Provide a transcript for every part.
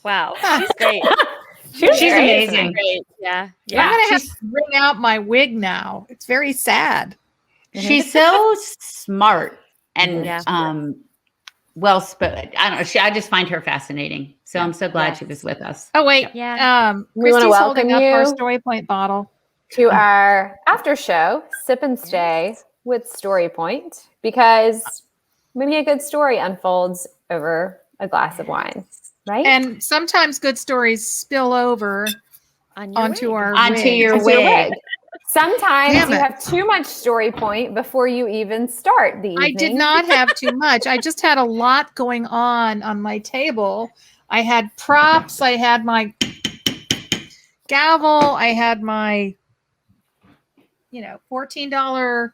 Wow. She's great. She's amazing. Great. Yeah. I'm going to have to bring out my wig now. It's very sad. She's so smart and well spoken. I don't know. I just find her fascinating. So I'm so glad she was with us. Oh, wait. Yeah. We want to welcome up our Story Point bottle to our after show, Sip and Stay with Story Point, because maybe a good story unfolds over a glass of wine, right? And sometimes good stories spill over onto your wig. Sometimes you have too much Story Point before you even start the evening. I did not have too much. I just had a lot going on my table. I had props. I had my gavel. I had my, $14.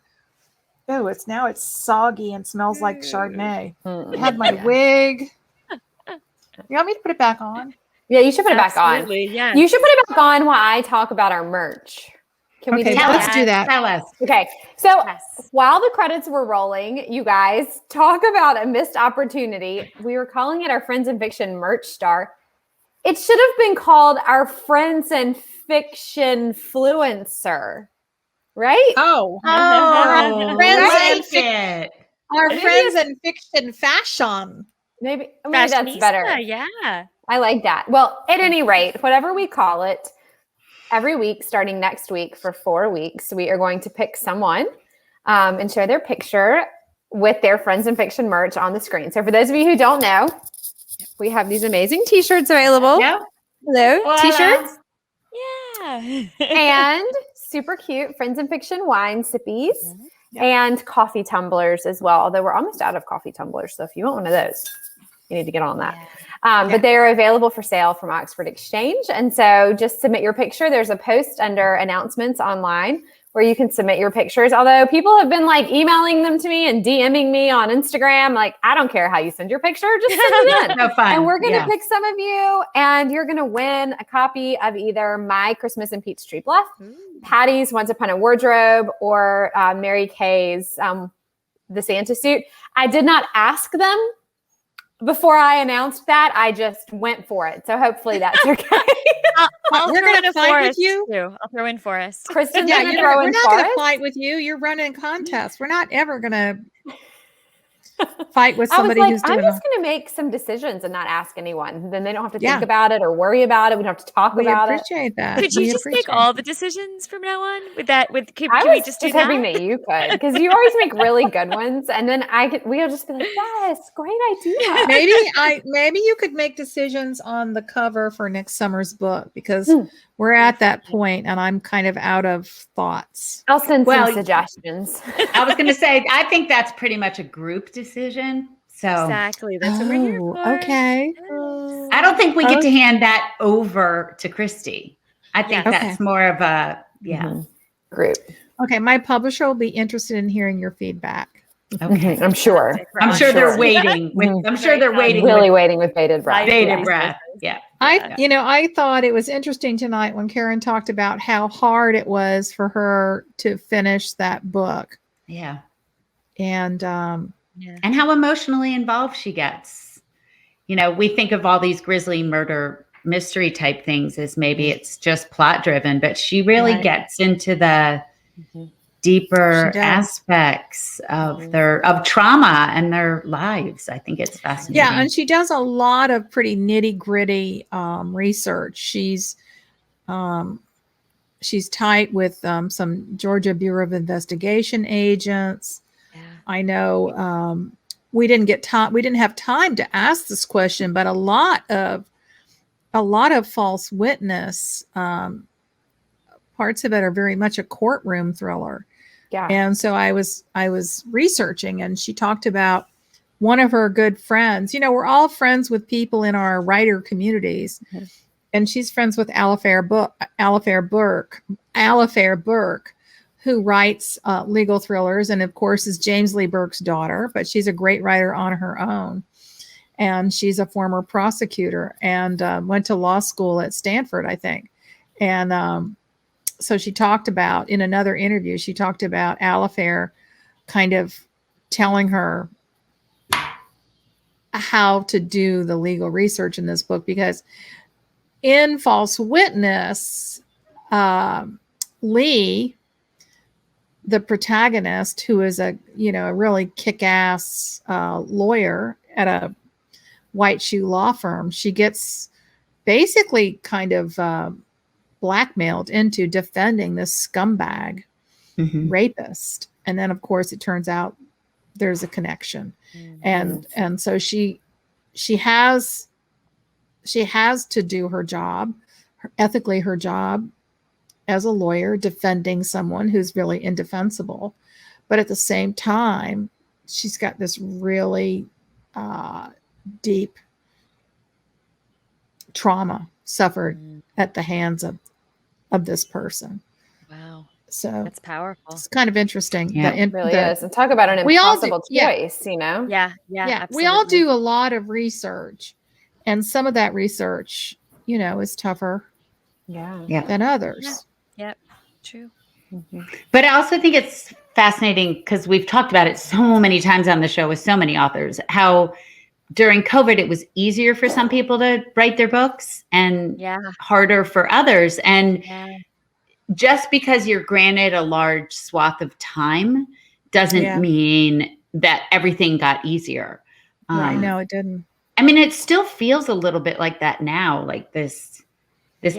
Oh, it's soggy and smells like Chardonnay. I had my wig. You want me to put it back on? Yeah, you should put it back on. Yeah. You should put it back on while I talk about our merch. Can we do that? Let's do that. Tell us. Okay. So while the credits were rolling, you guys talk about a missed opportunity. We were calling it our Friends in Fiction merch star. It should have been called our Friends in Fiction Fluencer. Right? Our Friends in Fiction fashion. Maybe that's better. Yeah. I like that. Well, at any rate, whatever we call it, every week, starting next week for 4 weeks, we are going to pick someone and share their picture with their Friends in Fiction merch on the screen. So for those of you who don't know, we have these amazing t-shirts available. Yep. Hello, t-shirts. Yeah. And super cute Friends in Fiction wine sippies and coffee tumblers as well. Although we're almost out of coffee tumblers. So if you want one of those, you need to get on that. But they are available for sale from Oxford Exchange. And so just submit your picture. There's a post under announcements online where you can submit your pictures. Although people have been like emailing them to me and DMing me on Instagram. Like, I don't care how you send your picture, just send it in. No fun. And we're going to pick some of you, and you're going to win a copy of either my Christmas in Peachtree Bluff, Patty's Once Upon a Wardrobe, or Mary Kay's The Santa Suit. I did not ask them before I announced that. I just went for it. So hopefully that's okay. We're going to fight with you. I'll throw in Forrest. Kristin's we're going not going to fight with you. You're running contests. We're not ever going to fight with somebody who's doing I'm just going to make some decisions and not ask anyone. Then they don't have to think about it or worry about it. We don't have to talk about it. We appreciate that. Could you just make all the decisions from now on? Can I we was just do hoping that you could, because you always make really good ones, and then we'll just be like, yes, great idea. Maybe you could make decisions on the cover for next summer's book, because we're at that point and I'm kind of out of thoughts. I'll send some suggestions. I was going to say, I think that's pretty much a group decision. So exactly, that's what we're here for. Okay. I don't think we get to hand that over to Kristy. I think that's more of a group. Okay, my publisher will be interested in hearing your feedback. Okay, I'm sure. I'm sure they're waiting. I'm sure they're waiting. Really waiting with bated breath. Bated breath. Yeah. I thought it was interesting tonight when Karen talked about how hard it was for her to finish that book. Yeah. And how emotionally involved she gets. We think of all these grisly murder mystery type things as maybe it's just plot driven, but she really gets into the deeper aspects of trauma and their lives. I think it's fascinating. Yeah, and she does a lot of pretty nitty gritty research. She's tight with some Georgia Bureau of Investigation agents. Yeah. I know we didn't have time to ask this question, but a lot of false witness parts of it are very much a courtroom thriller. Yeah. And so I was researching, and she talked about one of her good friends. We're all friends with people in our writer communities. Mm-hmm. And she's friends with Alifair Burke, who writes legal thrillers, and of course is James Lee Burke's daughter, but she's a great writer on her own. And she's a former prosecutor and went to law school at Stanford, I think. And so she talked about, in another interview, she talked about Alifair kind of telling her, how to do the legal research in this book, because in False Witness, Lee, the protagonist, who is a really kick-ass lawyer at a white shoe law firm, she gets basically kind of blackmailed into defending this scumbag rapist. And then, of course, it turns out there's a connection. And so she has to do her job, ethically her job as a lawyer, defending someone who's really indefensible. But at the same time, she's got this really deep trauma suffered at the hands of this person. Wow. So that's powerful. It's kind of interesting. Yeah, it really is. And talk about an impossible choice, Yeah. Absolutely. We all do a lot of research, and some of that research, is tougher than others. Yep. True. But I also think it's fascinating, because we've talked about it so many times on the show with so many authors, how during COVID, it was easier for some people to write their books and harder for others. And just because you're granted a large swath of time doesn't mean that everything got easier. No, it didn't. I mean, it still feels a little bit like that now, like this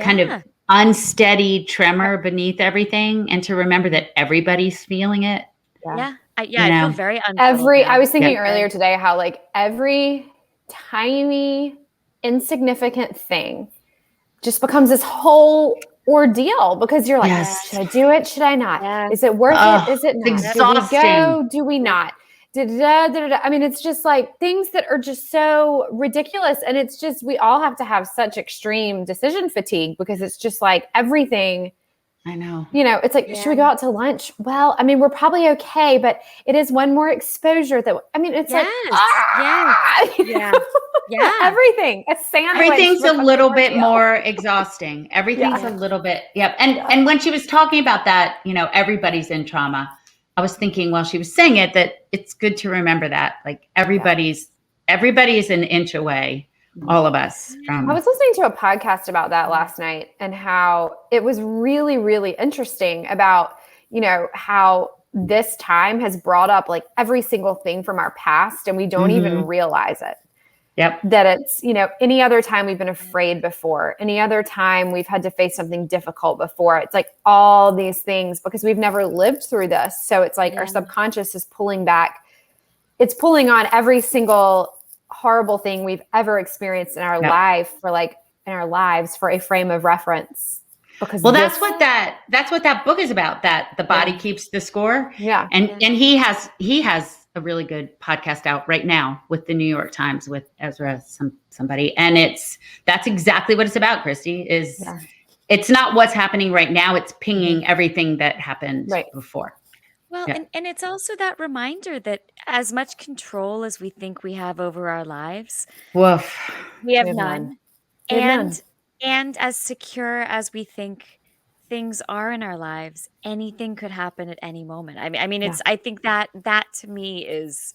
kind of unsteady tremor beneath everything, and to remember that everybody's feeling it. I feel very unsettled. I was thinking earlier today how like every tiny insignificant thing just becomes this whole ordeal, because you're like, should I do it? Should I not? Is it worth it? Is it not? Exhausting. Do we go? Do we not? I mean, it's just like things that are just so ridiculous. And it's just, we all have to have such extreme decision fatigue, because it's just like everything. I know. It's like, should we go out to lunch? Well, I mean, we're probably okay, but it is one more exposure that, I mean, it's everything. A sandwich. Everything's a little bit more exhausting. Everything's a little bit. And when she was talking about that, everybody's in trauma, I was thinking while she was saying it, that it's good to remember that, like, everybody's an inch away. All of us. I was listening to a podcast about that last night, and how it was really, really interesting about, how this time has brought up like every single thing from our past, and we don't even realize it. Yep. That it's, any other time we've been afraid before, any other time we've had to face something difficult before. It's like all these things, because we've never lived through this. So it's like our subconscious is pulling back. It's pulling on every single horrible thing we've ever experienced in our lives for a frame of reference. Because that's what that book is about, that the body keeps the score. Yeah. And he has a really good podcast out right now with the New York Times with Ezra somebody. And that's exactly what it's about, Kristy, it's not what's happening right now. It's pinging everything that happened before. Well, and it's also that reminder that as much control as we think we have over our lives, we have none. And as secure as we think things are in our lives, anything could happen at any moment. I mean, I think that to me is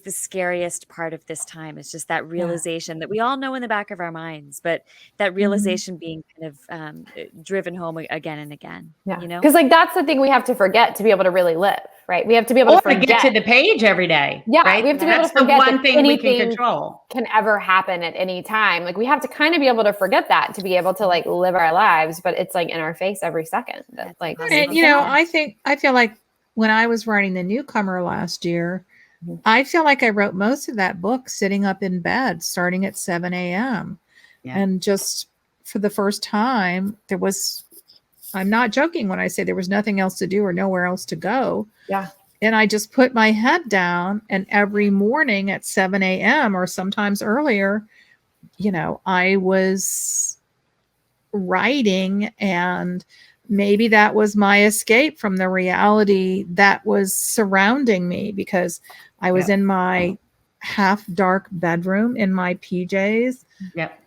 the scariest part of this time. It's just that realization that we all know in the back of our minds, but that realization being kind of driven home again and again. Yeah. Because like, that's the thing we have to forget to be able to really live, right? We have to be able to forget. Get to the page every day. Yeah. Right? We have to be able to forget the one thing we can control can ever happen at any time. Like, we have to kind of be able to forget that to be able to like live our lives, but it's like in our face every second. That's like, and I feel like when I was writing The Newcomer last year, I feel like I wrote most of that book sitting up in bed, starting at 7 a.m. And just for the first time, I'm not joking when I say there was nothing else to do or nowhere else to go. Yeah. And I just put my head down, and every morning at 7 a.m. or sometimes earlier, I was writing, and maybe that was my escape from the reality that was surrounding me, because I was in my half dark bedroom in my PJs.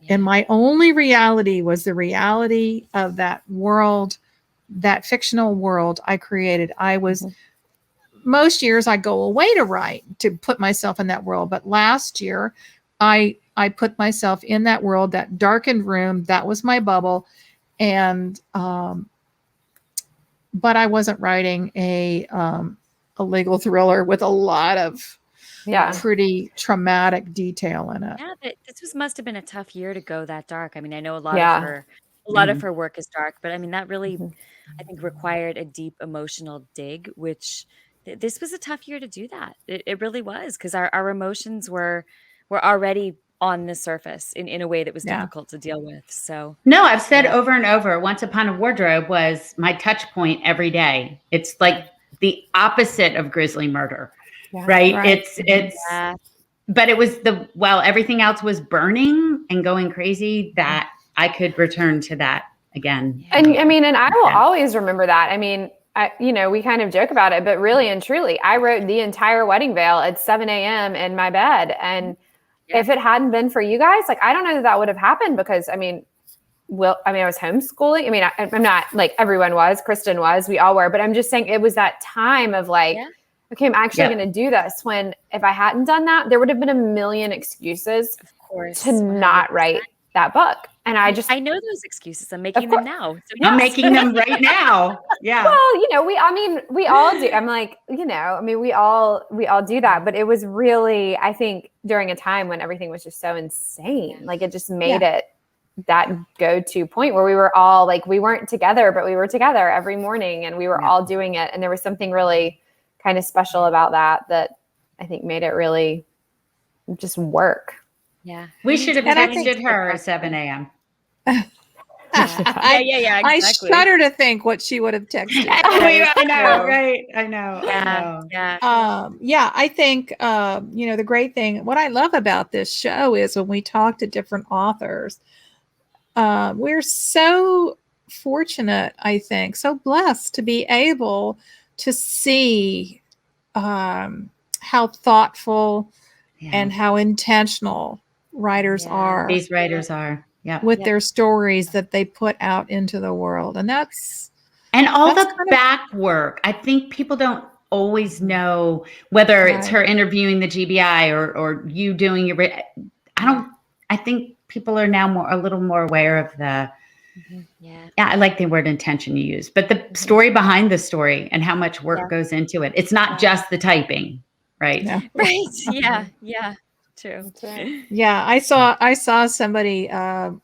And my only reality was the reality of that world, that fictional world I created. I was most years I go away to write, to put myself in that world. But last year I put myself in that world, that darkened room. That was my bubble. And, but I wasn't writing a legal thriller with a lot of pretty traumatic detail in it. Yeah, this must have been a tough year to go that dark. I mean, I know a lot of her work is dark, but I mean, that really, I think, required a deep emotional dig, which this was a tough year to do that. It really was, because our emotions were already on the surface in a way that was difficult to deal with. So no, I've said over and over, Once Upon a Wardrobe was my touch point every day. It's like the opposite of grisly murder, right? It's but it was everything else was burning and going crazy, that I could return to that again. And I mean, and I will always remember that. I mean, we kind of joke about it, but really and truly, I wrote the entire wedding veil at 7 a.m. in my bed. And if it hadn't been for you guys, like, I don't know that would have happened, because I was homeschooling. I mean, I'm not like everyone was, Kristin was, we all were, but I'm just saying it was that time of like, okay, I'm actually going to do this, when if I hadn't done that, there would have been a million excuses, of course, to not write that book. And I know those excuses. I'm making them now. So I'm making them right now. Yeah. Well, we all do. I'm like, we all do that. But it was really, I think, during a time when everything was just so insane. Like, it just made it that go-to point where we were all like, we weren't together, but we were together every morning, and we were all doing it. And there was something really kind of special about that I think made it really just work. Yeah. We should have texted her at 7 a.m. Exactly. I shudder to think what she would have texted. I know, right? I know. I think, the great thing, what I love about this show is when we talk to different authors, we're so fortunate, I think, so blessed to be able to see how thoughtful and how intentional writers are. These writers are, with their stories that they put out into the world. And all the back work. I think people don't always know whether it's her interviewing the GBI or you doing your, I think people are now a little more aware of the, I like the word intention you use, but the story behind the story and how much work goes into it. It's not just the typing, right? Yeah. Right. Yeah. True. Yeah. I saw somebody on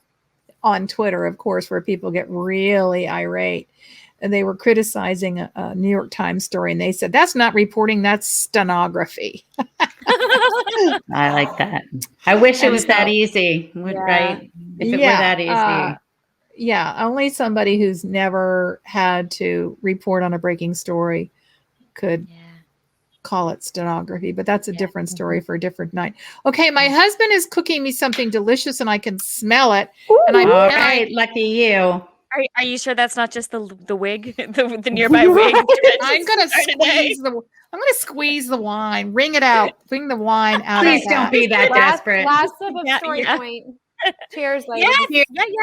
Twitter, of course, where people get really irate, and they were criticizing a New York Times story, and they said, that's not reporting, that's stenography. I like that. I wish it was that easy, right? If it were that easy. Only somebody who's never had to report on a breaking story could call it stenography, but that's a different story for a different night. Okay, my husband is cooking me something delicious, and I can smell it. Ooh, and I'm all right, lucky you. Are you sure that's not just the wig, the nearby wig? I'm gonna squeeze the wine. Wring it out. Bring the wine out. Please don't be that desperate. Last sip of story point. Cheers, ladies.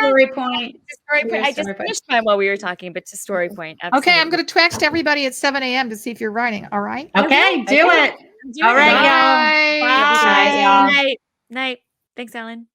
Story point. I just finished mine while we were talking, but to story point. Absolutely. Okay, I'm going to text everybody at 7 a.m. to see if you're writing. All right. Okay, do it. All right, Bye. y'all. Bye. Night. Thanks, Ellen.